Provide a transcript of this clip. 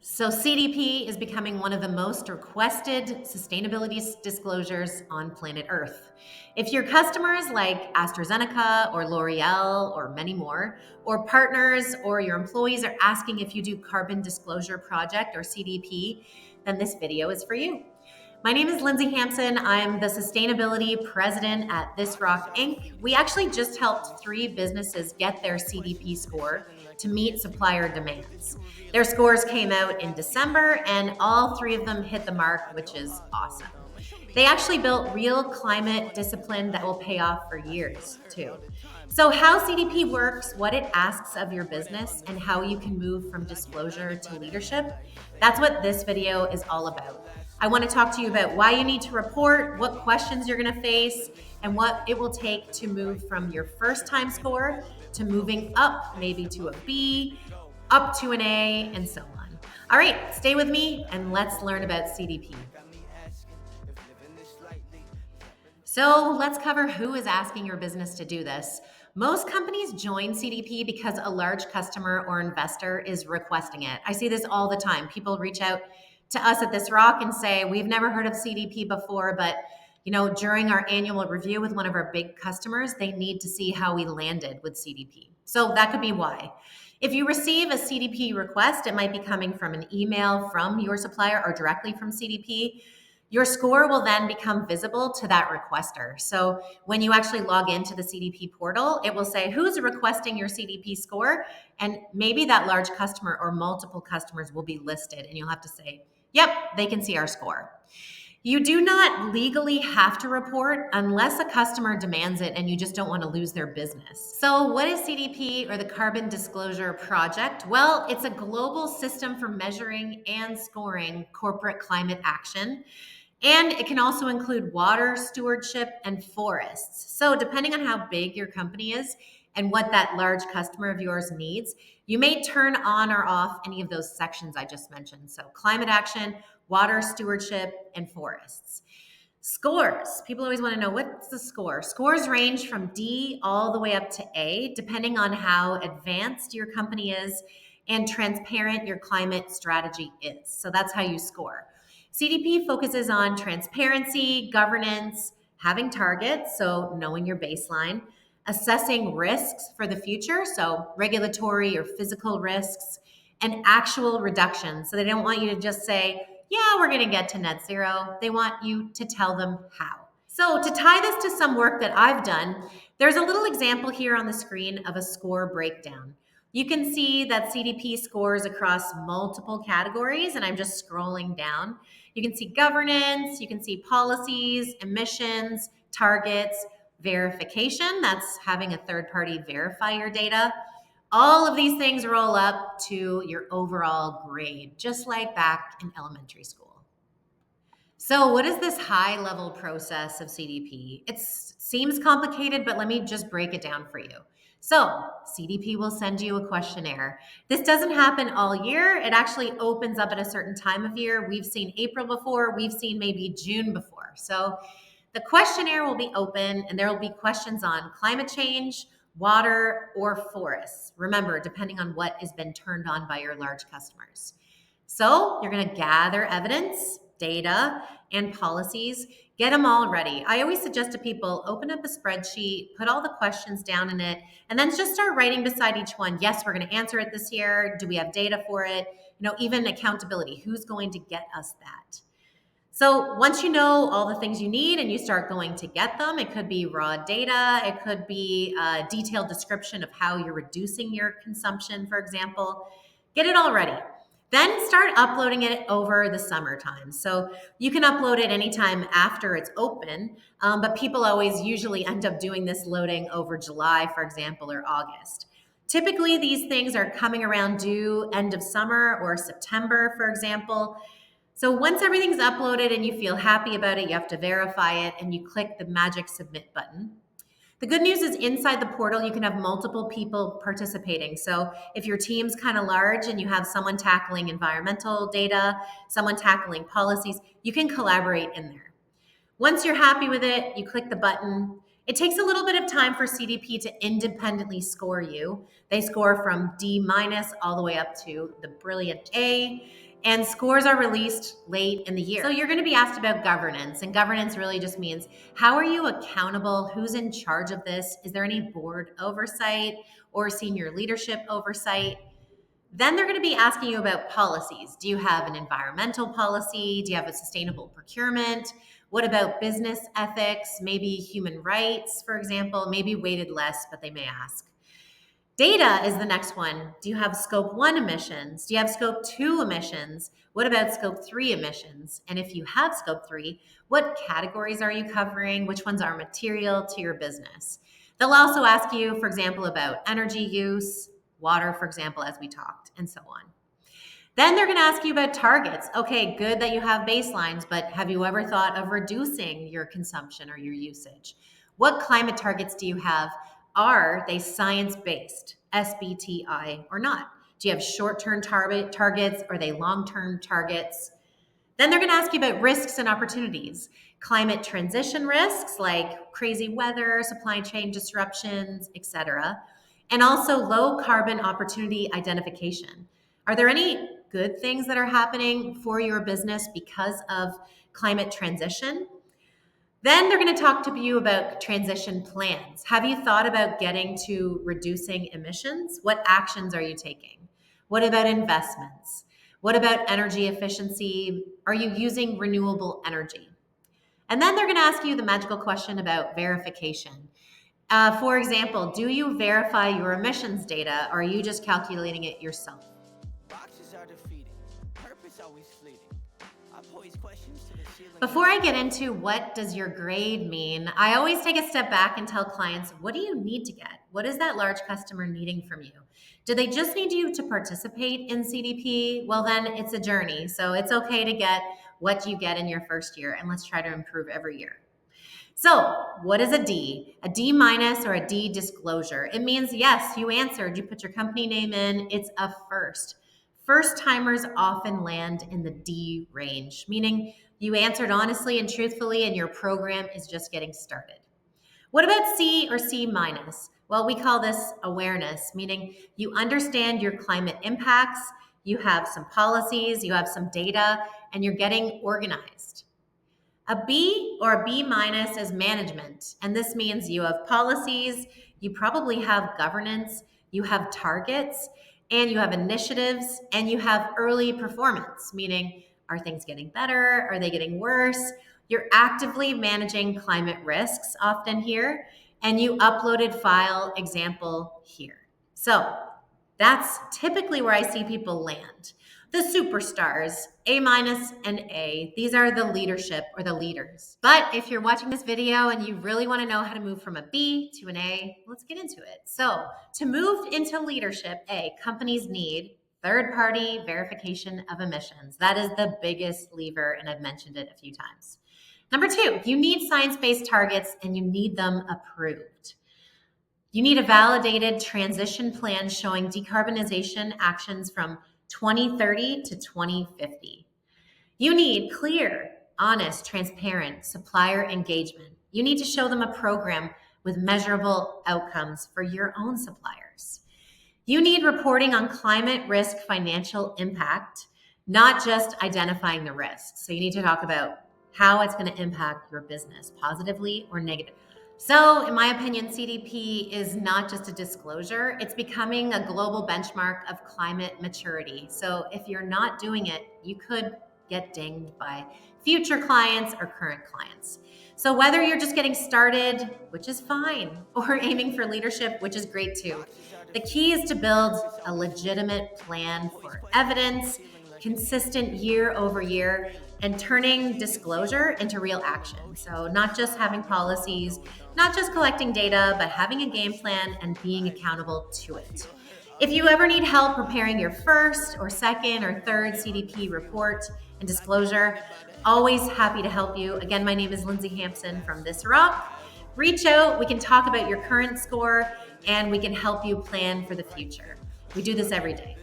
So, CDP is becoming one of the most requested sustainability disclosures on planet Earth. If your customers like AstraZeneca or L'Oreal or many more, or partners or your employees are asking if you do Carbon Disclosure Project or CDP, then this video is for you. My name is Lindsay Hampson. I'm the sustainability president at This Rock Inc. We actually just helped 3 businesses get their CDP score to meet supplier demands. Their scores came out in December, and all 3 of them hit the mark, which is awesome. They actually built real climate discipline that will pay off for years, too. So, how CDP works, what it asks of your business, and how you can move from disclosure to leadership, that's what this video is all about. I want to talk to you about why you need to report, what questions you're going to face, and what it will take to move from your first time score to moving up, maybe to a B, up to an A, and so on. All right, stay with me and let's learn about CDP. So let's cover who is asking your business to do this. Most companies join CDP because a large customer or investor is requesting it. I see this all the time. People reach out to us at This Rock and say, we've never heard of CDP before, but during our annual review with one of our big customers, they need to see how we landed with CDP. So that could be why. If you receive a CDP request, it might be coming from an email from your supplier or directly from CDP. Your score will then become visible to that requester. So when you actually log into the CDP portal, it will say who's requesting your CDP score, and maybe that large customer or multiple customers will be listed, and you'll have to say, yep, they can see our score. You do not legally have to report unless a customer demands it and you just don't want to lose their business. So, what is CDP, or the Carbon Disclosure Project? Well, it's a global system for measuring and scoring corporate climate action. And it can also include water stewardship and forests. So, depending on how big your company is and what that large customer of yours needs, you may turn on or off any of those sections I just mentioned. So, climate action, water stewardship, and forests. Scores. People always want to know, what's the score? Scores range from D all the way up to A, depending on how advanced your company is and transparent your climate strategy is. So that's how you score. CDP focuses on transparency, governance, having targets, so knowing your baseline, assessing risks for the future, so regulatory or physical risks, and actual reductions. So they don't want you to just say, yeah, we're going to get to net zero. They want you to tell them how. So to tie this to some work that I've done, there's a little example here on the screen of a score breakdown. You can see that CDP scores across multiple categories, and I'm just scrolling down. You can see governance, you can see policies, emissions, targets, verification, that's having a third party verify your data. All of these things roll up to your overall grade, just like back in elementary school. So, what is this high level process of CDP? It seems complicated, but let me just break it down for you. So, CDP will send you a questionnaire. This doesn't happen all year. It actually opens up at a certain time of year. We've seen April before, we've seen maybe June before. So, the questionnaire will be open and there will be questions on climate change, water, or forests. Remember, depending on what has been turned on by your large customers. So you're going to gather evidence, data, and policies, get them all ready. I always suggest to people, open up a spreadsheet, put all the questions down in it, and then just start writing beside each one. Yes, we're going to answer it this year. Do we have data for it? Even accountability. Who's going to get us that? So once you know all the things you need and you start going to get them, it could be raw data, it could be a detailed description of how you're reducing your consumption, for example. Get it all ready. Then start uploading it over the summertime. So you can upload it anytime after it's open, but people always usually end up doing this loading over July, for example, or August. Typically, these things are coming around due end of summer or September, for example. So once everything's uploaded and you feel happy about it, you have to verify it and you click the magic submit button. The good news is inside the portal, you can have multiple people participating. So if your team's kind of large and you have someone tackling environmental data, someone tackling policies, you can collaborate in there. Once you're happy with it, you click the button. It takes a little bit of time for CDP to independently score you. They score from D- all the way up to the brilliant A. And scores are released late in the year. So you're going to be asked about governance, and governance really just means how are you accountable? Who's in charge of this? Is there any board oversight or senior leadership oversight? Then they're going to be asking you about policies. Do you have an environmental policy? Do you have a sustainable procurement? What about business ethics? Maybe human rights, for example, maybe weighted less, but they may ask. Data is the next one. Do you have scope 1 emissions? Do you have scope 2 emissions? What about scope 3 emissions? And if you have scope 3, what categories are you covering? Which ones are material to your business? They'll also ask you, for example, about energy use, water, for example, as we talked, and so on. Then they're going to ask you about targets. Okay, good that you have baselines, but have you ever thought of reducing your consumption or your usage? What climate targets do you have? Are they science-based, SBTI, or not? Do you have short-term targets? Or are they long-term targets? Then they're going to ask you about risks and opportunities. Climate transition risks like crazy weather, supply chain disruptions, etc. And also low carbon opportunity identification. Are there any good things that are happening for your business because of climate transition? Then they're going to talk to you about transition plans. Have you thought about getting to reducing emissions? What actions are you taking? What about investments? What about energy efficiency? Are you using renewable energy? And then they're going to ask you the magical question about verification. For example, do you verify your emissions data, or are you just calculating it yourself? Boxes are defeating, purpose always fleeting. I pose questions to the ceiling. Before I get into what does your grade mean, I always take a step back and tell clients, what do you need to get? What is that large customer needing from you? Do they just need you to participate in CDP? Well, then it's a journey. So it's okay to get what you get in your first year, and let's try to improve every year. So what is a D? A D minus or a D disclosure? It means, yes, you answered, you put your company name in, it's a first. First timers often land in the D range, meaning you answered honestly and truthfully and your program is just getting started. What about C or C minus? Well, we call this awareness, meaning you understand your climate impacts, you have some policies, you have some data, and you're getting organized. A B or a B minus is management, and this means you have policies, you probably have governance, you have targets, and you have initiatives, and you have early performance, meaning are things getting better? Are they getting worse? You're actively managing climate risks often here, and you uploaded file example here. So that's typically where I see people land. The superstars, A minus and A, these are the leadership or the leaders. But if you're watching this video and you really want to know how to move from a B to an A, let's get into it. So to move into leadership, A, companies need third-party verification of emissions. That is the biggest lever, and I've mentioned it a few times. Number 2, you need science-based targets and you need them approved. You need a validated transition plan showing decarbonization actions from 2030 to 2050. You need clear, honest, transparent supplier engagement. You need to show them a program with measurable outcomes for your own suppliers. You need reporting on climate risk financial impact, not just identifying the risks. So you need to talk about how it's going to impact your business positively or negatively. So, in my opinion, CDP is not just a disclosure, it's becoming a global benchmark of climate maturity. So, if you're not doing it, you could get dinged by future clients or current clients. So, whether you're just getting started, which is fine, or aiming for leadership, which is great too, the key is to build a legitimate plan for evidence, consistent year over year, and turning disclosure into real action. So not just having policies, not just collecting data, but having a game plan and being accountable to it. If you ever need help preparing your first or second or third CDP report and disclosure, always happy to help you. Again, my name is Lindsay Hampson from This Rock. Reach out, we can talk about your current score, and we can help you plan for the future. We do this every day.